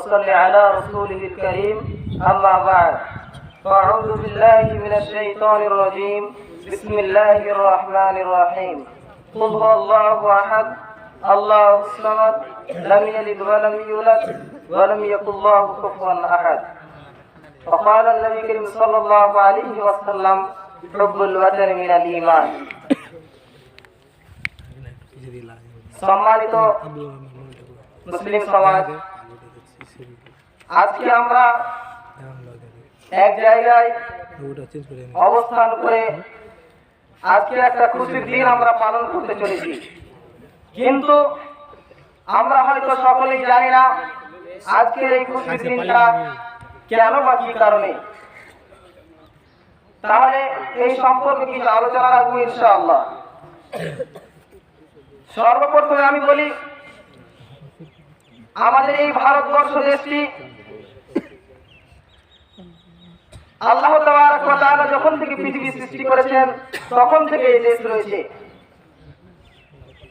وصل على رسوله الكريم أما بعد فأعوذ بالله من الشيطان الرجيم بسم الله الرحمن الرحيم قل هو الله أحد الله الصمد لم يلد ولم يولد ولم يكن له كفوا أحد وقال النبي الكريم صلى الله عليه وسلم حب الوطن من الإيمان সম্মানিত মুসলিম সমাজ, আজকে আমরা এক জায়গায় অবস্থান করে আজকে একটা খুশির দিন আমরা পালন করতে চলেছি, কিন্তু আমরা হয়তো সকলেই জানি না আজকের এই খুশির দিনটা কেন বা কি কারণে। তাহলে এই সম্পর্কে কিছু আলোচনা রাখবো ইনশাআল্লাহ। সর্বপ্রথমে আমি বলি, আমাদের এই ভারতবর্ষ দেশটি আল্লাহ তাবারক ওয়া তাআলা যখন থেকে পৃথিবী সৃষ্টি করেছেন তখন থেকে এই দেশ রয়েছে।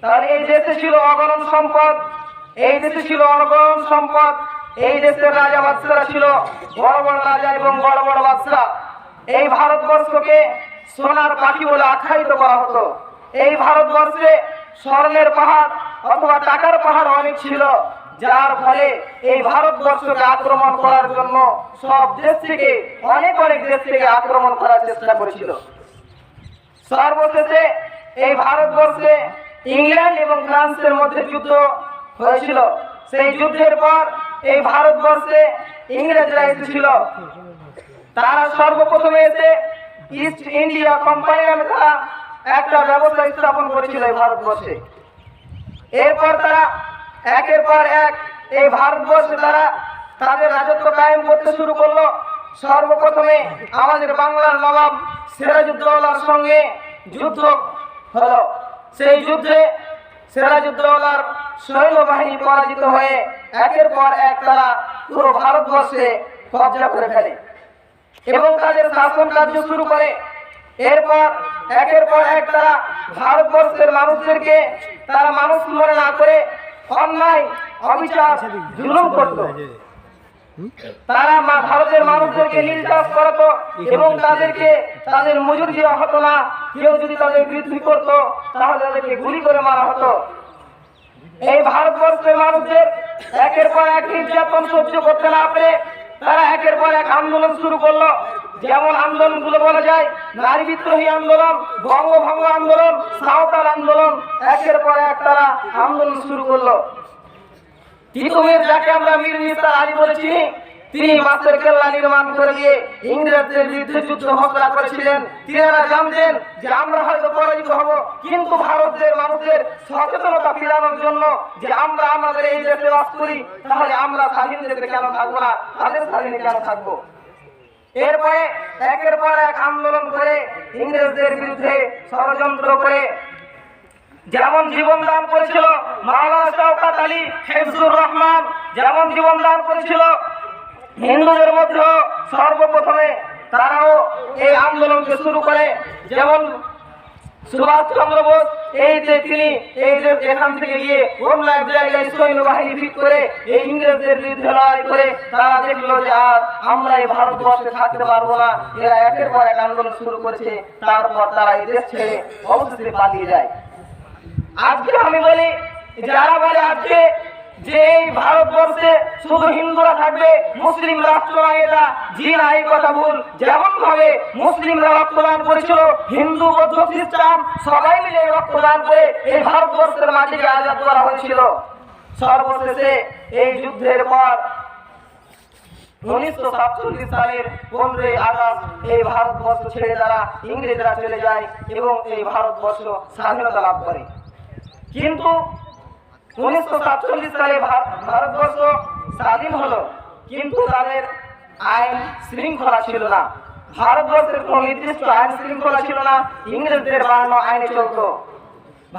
তাহলে এই দেশে ছিল অগণন সম্পদ, এই দেশে ছিল অগণন সম্পদ, এই দেশের রাজা বাদশারা ছিল বড় বড় রাজা এবং বড় বড় বাদশা। এই ভারতবর্ষকে সোনার পাখি বলে আখ্যায়িত করা হতো। এই ভারতবর্ষে স্বর্ণের পাহাড় অথবা টাকার পাহাড় অনেক ছিল, যার ফলে এই ভারতবর্ষকে আক্রমণ করার জন্য সব দেশ থেকে অনেক দেশ থেকে আক্রমণ করার চেষ্টা করেছিল। সর্বশেষে এই ভারতবর্ষে ইংল্যান্ড এবং ফ্রান্সের মধ্যে যুদ্ধ হয়েছিল। সেই যুদ্ধের পর এই ভারতবর্ষে ইংরেজরা এসেছিল। তারা সর্বপ্রথমে এসে ইস্ট ইন্ডিয়া কোম্পানি নামে তারা একটা ব্যবস্থা স্থাপন করেছিল এই ভারতবর্ষে। এরপর তারা একের পর এক এই ভারতবর্ষে তারা তাদের রাজত্ব কায়েম করতে শুরু করলো। সর্বপ্রথমে আমাদের বাংলার নবাব সিরাজউদ্দৌলার সঙ্গে যুদ্ধ হলো। সেই যুদ্ধে সিরাজউদ্দৌলার সৈন্যবাহিনী পরাজিত হয়ে একের পর এক তারা পুরো ভারতবর্ষে কব্জা করে ফেলে এবং তাদের শাসন কার্য শুরু করে। এরপর একের পর এক তারা ভারতবর্ষের মানুষদেরকে তারা মানুষ মনে না করে অন্যায় অবিচার জুলুম করত। তারা ভারতের মানুষদেরকে নির্যাতন করতো এবং তাদেরকে তাদের মজুরি দেওয়া হতো না। কেউ যদি তাদের বিরুদ্ধে করতো তাহলে তাদেরকে গুলি করে মারা হতো। এই ভারতবর্ষের মানুষদের একের পর এক নির্যাতন সহ্য করতে না পেরে তারা একের পর এক আন্দোলন শুরু করলো। যেমন আন্দোলনগুলো বলা যায় নারী বিদ্রোহী আন্দোলন, বঙ্গভঙ্গ আন্দোলন, সাঁওতাল আন্দোলন, একের পর এক তারা আন্দোলন শুরু করলো। তিতুমির, যাকে আমরা মীর নিসার আলী বলেছি, তিনি বাঁশের কেল্লা নির্মাণ করে দিয়ে ইংরেজদের বিরুদ্ধে যুদ্ধ ঘোষণা করেছিলেন। তিনারা জানতেন যে আমরা হয়তো পরাজিত হব, কিন্তু ভারতের মানুষের সচেতনতা ফেরানোর জন্য যে আমরা আমাদের এই দেশে বাস করি, তাহলে আমরা স্বাধীন দেশে কেন থাকবো না, তাদের স্বাধীনে কেন থাকবো। এরপরে একের পর এক আন্দোলন করে ইংরেজদের বিরুদ্ধে ষড়যন্ত্র করে যেমন জীবন দান করেছিল মাওলানা শওকত আলী হিফজুর রহমান, যেমন জীবন দান করেছিল, হিন্দুদের মধ্যে সর্বপ্রথমে তারাও এই আন্দোলনকে শুরু করে। যেমন সুভাষচন্দ্র বোস, তিনি এখান থেকে গিয়ে অন্য এক জায়গায় সৈন্যবাহিনী ফিট করে এই ইংরেজদের বিরুদ্ধে লড়াই করে তারা দেখলো যে আর আমরা এই ভারতবর্ষে থাকতে পারবো না। এরা একের পর এক আন্দোলন শুরু করেছে, তারপর তারা এই দেশ ছেড়ে অবশেষে পালিয়ে যায়। আজকে আমি বলি, যারা বলে আজকে যে এই ভারতবর্ষে শুধু হিন্দুরা থাকবে, মুসলিম রাষ্ট্র নয়, এটা জি না, এই কথা ভুল। যেমন ভাবে মুসলিমরা রক্তদান করেছিল, হিন্দু বৌদ্ধ খ্রিস্টান সবাই মিলে রক্তদান করে এই ভারতবর্ষের মাটিকে আজাদ করা হয়েছিল। সর্বশেষে এই যুদ্ধের পর 1947 সালের 15 আগস্ট এই ভারতবর্ষ ছেড়ে তারা ইংরেজরা চলে যায় এবং এই ভারতবর্ষ স্বাধীনতা লাভ করে। কিন্তু 1947 সালে ভারতবর্ষ স্বাধীন হলো, কিন্তু তাদের আইন শৃঙ্খলা ছিল না। ভারতবর্ষের কোন নির্দিষ্ট আইন শৃঙ্খলা ছিল না, ইংরেজদের বানানো আইনে চলত।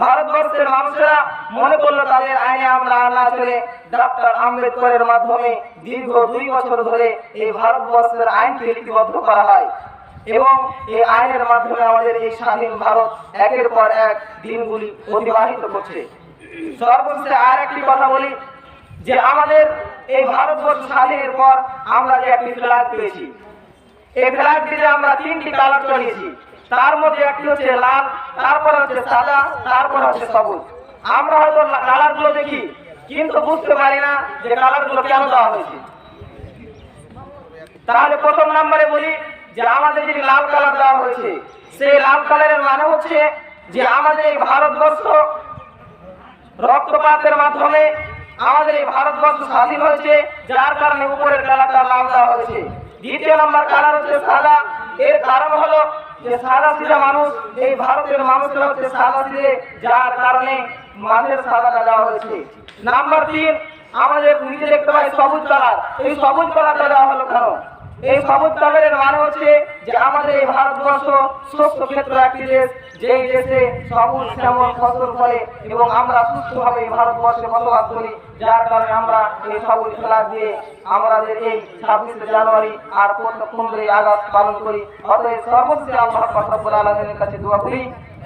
ভারতবর্ষের মানুষরা মনে করলো তাদের আইনে আমরা না চলে ডক্টর আম্বেদকরের মাধ্যমে দীর্ঘ 2 বছর ধরে এই ভারতবর্ষের আইনকে লিপিবদ্ধ করা হয় এবং এই আইনের মাধ্যমে আমাদের এই স্বাধীন ভারত একের পর এক দিনগুলি অতিবাহিত করছে। সর্বশেষে আর একটি কথা বলি, যে আমাদের এই ভারতবর্ষ স্বাধীনের পর আমরা যে একটি ফ্ল্যাগ পেয়েছি, এই ফ্ল্যাগটিতে আমরা 3টি কালার চড়িয়েছি। তার মধ্যে একটি হচ্ছে লাল, তারপর হচ্ছে সাদা, তারপর হচ্ছে সবুজ। আমরা হয়তো কালারগুলো দেখি কিন্তু বুঝতে পারি না যে কালারগুলো কেন দেওয়া হয়েছে। তাহলে প্রথম নম্বরে বলি যে আমাদের যদি লাল কালার দেওয়া হয়েছে, সেই লাল কালারের মানে হচ্ছে যে আমাদের এই ভারতবর্ষ রক্তপাতের মাধ্যমে আমাদের এই ভারতবর্ষ স্বাধীন হয়েছে, যার কারণে উপরের কালারটা লাল দেওয়া হয়েছে। দ্বিতীয় নম্বর কালার হচ্ছে সাদা। এর কারণ হলো যে সাদা সিধা মানুষ, এই ভারতের মানুষরা হচ্ছে সাদা সিধে, যার কারণে মাঝের সাদাটা দেওয়া হয়েছে। নাম্বার 3, আমাদের নিচে দেখতে পাই সবুজ কালার। এই সবুজ কালারটা দেওয়া হলো কেন? এই সবুজ কালারের মানে হচ্ছে যে আমাদের এই ভারতবর্ষ শস্য ক্ষেত্র একটি দেশ, যেই দেশে সবুজ শ্যামল ফসল ফলে এবং আমরা সুস্থভাবে এই ভারতবর্ষে বসবাস করি, যার কারণে আমরা এই সবুজ কালার দিয়ে আমাদের এই 26শে জানুয়ারি আর 15ই আগস্ট পালন করি। অতএব সর্বশেষে আল্লাহ পাক রব্বুল আলামিনের কাছে দোয়া করি,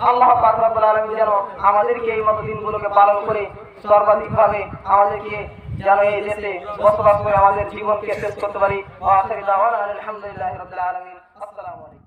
আল্লাহ পাক রব্বুল আলামিন যেন আমাদেরকে এই মতো দিনগুলোকে পালন করে সর্বাধিকভাবে আমাদেরকে যেন এই দেশে বসবাস করে আমাদের জীবনকে শেষ করতে পারি। আলহামদুলিল্লাহ রাব্বিল আলামিন। আসসালামু আলাইকুম।